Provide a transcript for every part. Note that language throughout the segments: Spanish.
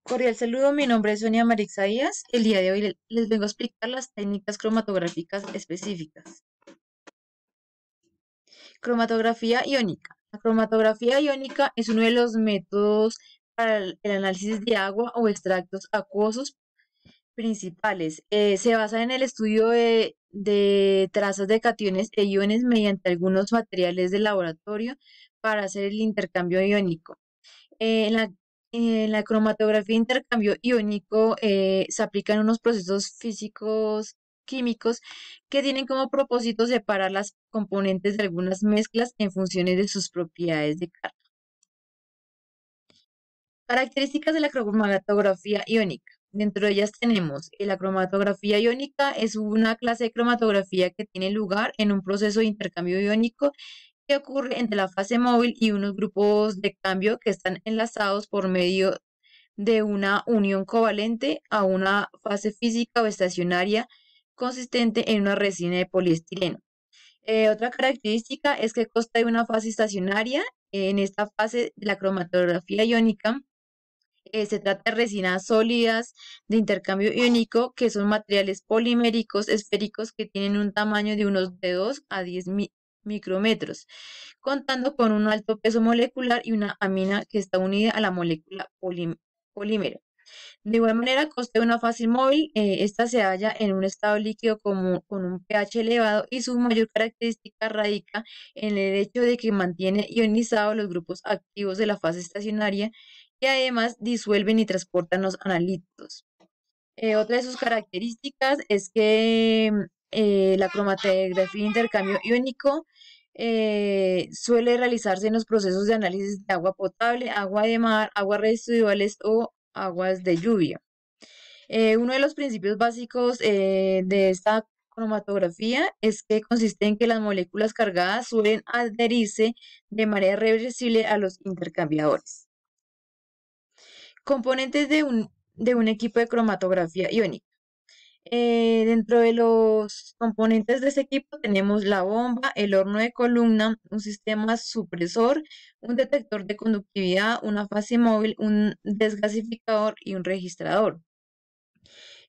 Cordial saludo, mi nombre es Sonia Marixa Díaz. El día de hoy les vengo a explicar las técnicas cromatográficas específicas. Cromatografía iónica. La cromatografía iónica es uno de los métodos para el análisis de agua o extractos acuosos principales. Se basa en el estudio de trazas de cationes e iones mediante algunos materiales de laboratorio para hacer el intercambio iónico. En la cromatografía de intercambio iónico se aplican unos procesos físicos químicos que tienen como propósito separar las componentes de algunas mezclas en funciones de sus propiedades de carga. Características de la cromatografía iónica. Dentro de ellas tenemos la cromatografía iónica es una clase de cromatografía que tiene lugar en un proceso de intercambio iónico que ocurre entre la fase móvil y unos grupos de cambio que están enlazados por medio de una unión covalente a una fase física o estacionaria consistente en una resina de poliestireno. Otra característica es que consta de una fase estacionaria. En esta fase de la cromatografía iónica se trata de resinas sólidas de intercambio iónico que son materiales poliméricos esféricos que tienen un tamaño de unos de 2 a 10 micrómetros, contando con un alto peso molecular y una amina que está unida a la molécula polímero. De igual manera, consta de una fase móvil, esta se halla en un estado líquido con un pH elevado y su mayor característica radica en el hecho de que mantiene ionizados los grupos activos de la fase estacionaria y además disuelven y transportan los analíticos. Otra de sus características es que la cromatografía de intercambio iónico suele realizarse en los procesos de análisis de agua potable, agua de mar, aguas residuales o aguas de lluvia. Uno de los principios básicos de esta cromatografía es que consiste en que las moléculas cargadas suelen adherirse de manera reversible a los intercambiadores. Componentes de un equipo de cromatografía iónica. Dentro de los componentes de ese equipo tenemos la bomba, el horno de columna, un sistema supresor, un detector de conductividad, una fase móvil, un desgasificador y un registrador.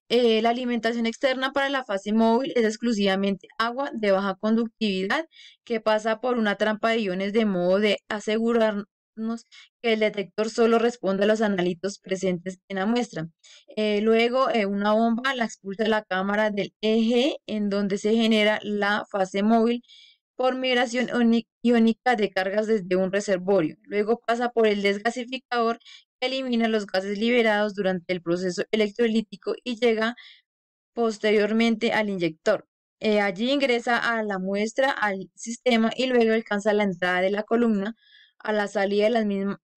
La alimentación externa para la fase móvil es exclusivamente agua de baja conductividad que pasa por una trampa de iones de modo de asegurarnos que el detector solo responde a los analitos presentes en la muestra. Luego, una bomba la expulsa a la cámara del eje en donde se genera la fase móvil por migración iónica de cargas desde un reservorio. Luego pasa por el desgasificador que elimina los gases liberados durante el proceso electrolítico y llega posteriormente al inyector. Allí ingresa a la muestra al sistema y luego alcanza la entrada de la columna. A la salida de la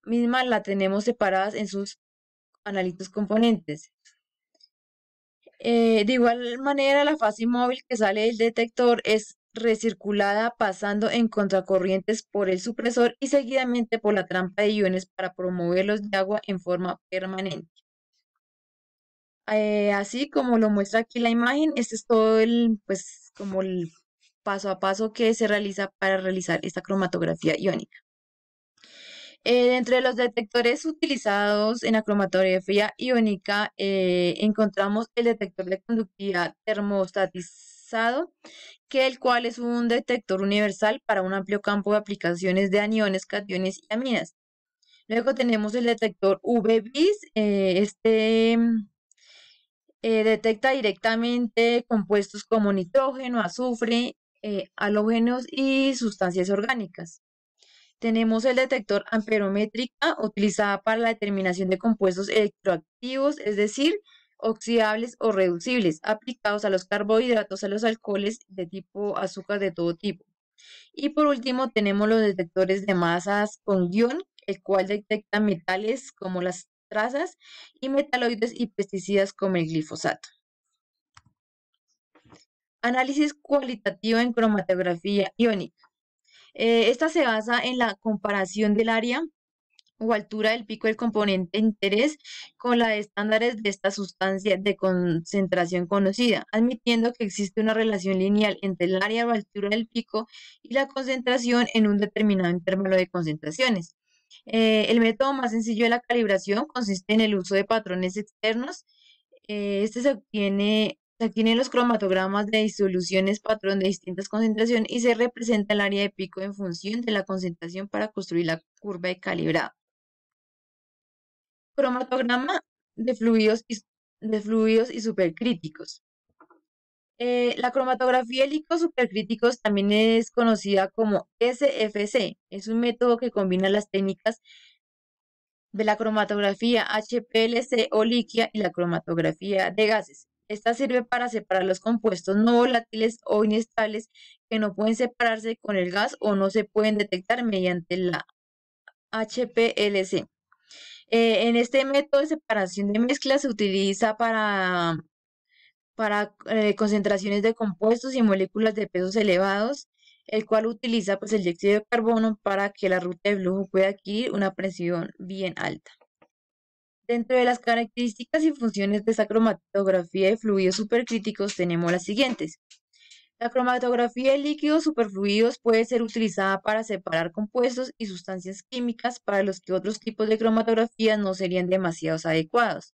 misma la tenemos separadas en sus analitos componentes. De igual manera, la fase móvil que sale del detector es recirculada pasando en contracorrientes por el supresor y seguidamente por la trampa de iones para promoverlos de agua en forma permanente. Así como lo muestra aquí la imagen, este es todo pues, como el paso a paso que se realiza para realizar esta cromatografía iónica. Dentro de los detectores utilizados en la cromatografía iónica, encontramos el detector de conductividad termostatizado, que el cual es un detector universal para un amplio campo de aplicaciones de aniones, cationes y aminas. Luego tenemos el detector UV-Vis, detecta directamente compuestos como nitrógeno, azufre, halógenos y sustancias orgánicas. Tenemos el detector amperométrica, utilizada para la determinación de compuestos electroactivos, es decir, oxidables o reducibles, aplicados a los carbohidratos, a los alcoholes de tipo azúcar de todo tipo. Y por último, tenemos los detectores de masas con guión, el cual detecta metales como las trazas y metaloides y pesticidas como el glifosato. Análisis cualitativo en cromatografía iónica. Esta se basa en la comparación del área o altura del pico del componente de interés con la de estándares de esta sustancia de concentración conocida, admitiendo que existe una relación lineal entre el área o altura del pico y la concentración en un determinado intervalo de concentraciones. El método más sencillo de la calibración consiste en el uso de patrones externos. Este se obtiene los cromatogramas de disoluciones patrón de distintas concentraciones y se representa el área de pico en función de la concentración para construir la curva de calibrado. Cromatograma de fluidos y supercríticos. La cromatografía de líquidos supercríticos también es conocida como SFC. Es un método que combina las técnicas de la cromatografía HPLC o líquida y la cromatografía de gases. Esta sirve para separar los compuestos no volátiles o inestables que no pueden separarse con el gas o no se pueden detectar mediante la HPLC. En este método de separación de mezclas se utiliza para concentraciones de compuestos y moléculas de pesos elevados, el cual utiliza pues el dióxido de carbono para que la ruta de flujo pueda adquirir una presión bien alta. Dentro de las características y funciones de esta cromatografía de fluidos supercríticos tenemos las siguientes. La cromatografía de líquidos superfluidos puede ser utilizada para separar compuestos y sustancias químicas para los que otros tipos de cromatografía no serían demasiado adecuados.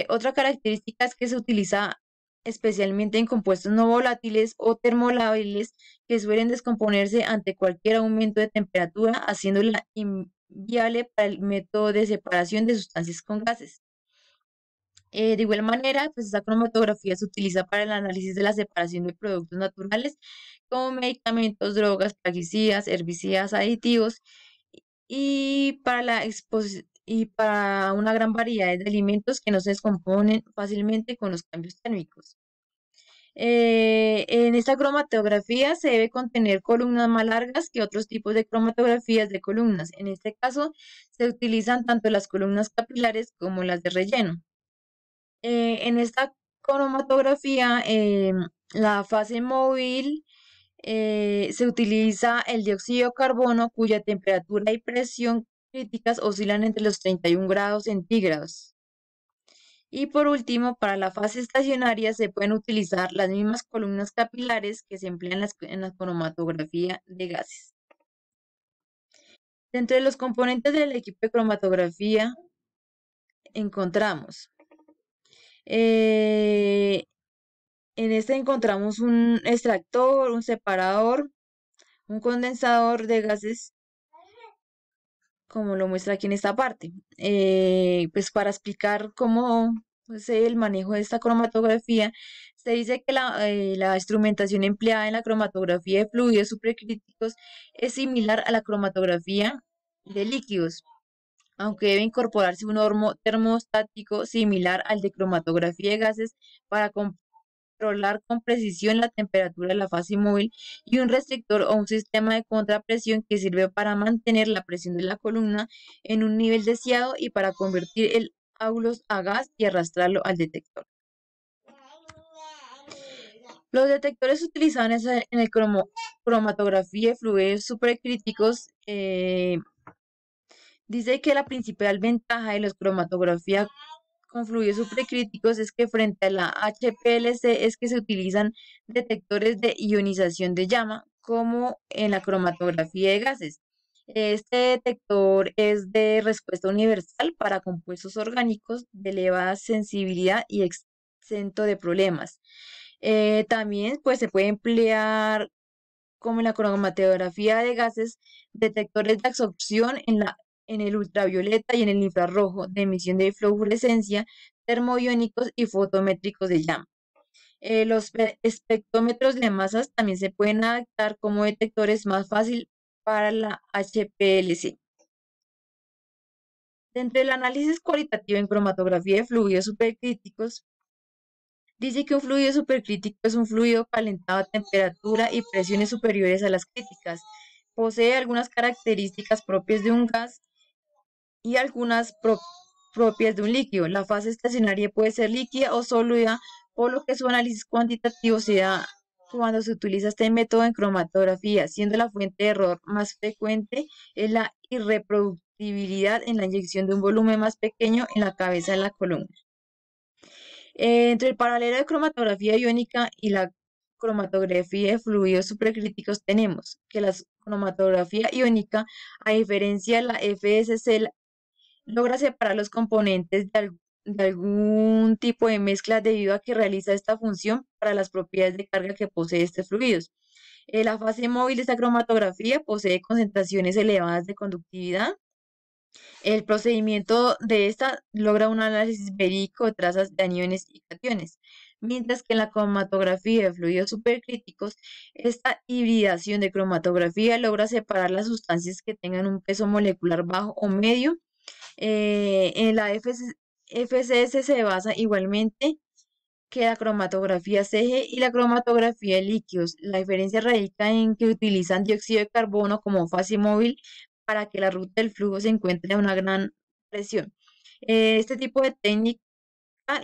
Otra característica es que se utiliza especialmente en compuestos no volátiles o termolabiles que suelen descomponerse ante cualquier aumento de temperatura, haciéndola inviable para el método de separación de sustancias con gases. De igual manera, pues esta cromatografía se utiliza para el análisis de la separación de productos naturales como medicamentos, drogas, plaguicidas, herbicidas, aditivos y para una gran variedad de alimentos que no se descomponen fácilmente con los cambios térmicos. En esta cromatografía se debe contener columnas más largas que otros tipos de cromatografías de columnas. En este caso, se utilizan tanto las columnas capilares como las de relleno. En esta cromatografía, la fase móvil se utiliza el dióxido de carbono cuya temperatura y presión críticas oscilan entre los 31 grados centígrados. Y por último, para la fase estacionaria se pueden utilizar las mismas columnas capilares que se emplean en la cromatografía de gases. Dentro de los componentes del equipo de cromatografía encontramos, eh, en este encontramos un extractor, un separador, un condensador de gases, como lo muestra aquí en esta parte. Pues para explicar cómo pues, el manejo de esta cromatografía, se dice que la instrumentación empleada en la cromatografía de fluidos supercríticos es similar a la cromatografía de líquidos, aunque debe incorporarse un horno termostático similar al de cromatografía de gases para controlar con precisión la temperatura de la fase móvil y un restrictor o un sistema de contrapresión que sirve para mantener la presión de la columna en un nivel deseado y para convertir el aulos a gas y arrastrarlo al detector. Los detectores utilizados en el cromatografía de fluidos supercríticos dice que la principal ventaja de la cromatografía con fluidos supercríticos es que frente a la HPLC es que se utilizan detectores de ionización de llama, como en la cromatografía de gases. Este detector es de respuesta universal para compuestos orgánicos de elevada sensibilidad y exento de problemas. También pues, se puede emplear como en la cromatografía de gases, detectores de absorción en el ultravioleta y en el infrarrojo, de emisión de fluorescencia, termoiónicos y fotométricos de llama. Los espectrómetros de masas también se pueden adaptar como detectores más fácil para la HPLC. Dentro del análisis cualitativo en cromatografía de fluidos supercríticos, dice que un fluido supercrítico es un fluido calentado a temperatura y presiones superiores a las críticas. Posee algunas características propias de un gas y algunas propias de un líquido. La fase estacionaria puede ser líquida o sólida, por lo que su análisis cuantitativo se da cuando se utiliza este método en cromatografía, siendo la fuente de error más frecuente es la irreproducibilidad en la inyección de un volumen más pequeño en la cabeza de la columna. Entre el paralelo de cromatografía iónica y la cromatografía de fluidos supercríticos tenemos que la cromatografía iónica, a diferencia de la FSC, logra separar los componentes de algún tipo de mezcla debido a que realiza esta función para las propiedades de carga que posee este fluido. La fase móvil de esta cromatografía posee concentraciones elevadas de conductividad. El procedimiento de esta logra un análisis verídico de trazas de aniones y cationes, mientras que en la cromatografía de fluidos supercríticos, esta hibridación de cromatografía logra separar las sustancias que tengan un peso molecular bajo o medio. En la FCS se basa igualmente que la cromatografía CG y la cromatografía de líquidos. La diferencia radica en que utilizan dióxido de carbono como fase móvil para que la ruta del flujo se encuentre a una gran presión. Este tipo de técnica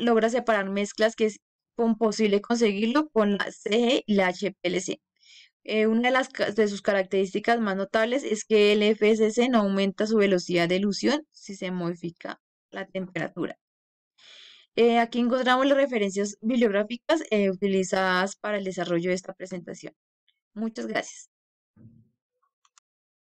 logra separar mezclas que es imposible conseguirlo con la CG y la HPLC. Una de, de sus características más notables es que el FSC no aumenta su velocidad de elusión si se modifica la temperatura. Aquí encontramos las referencias bibliográficas utilizadas para el desarrollo de esta presentación. Muchas gracias.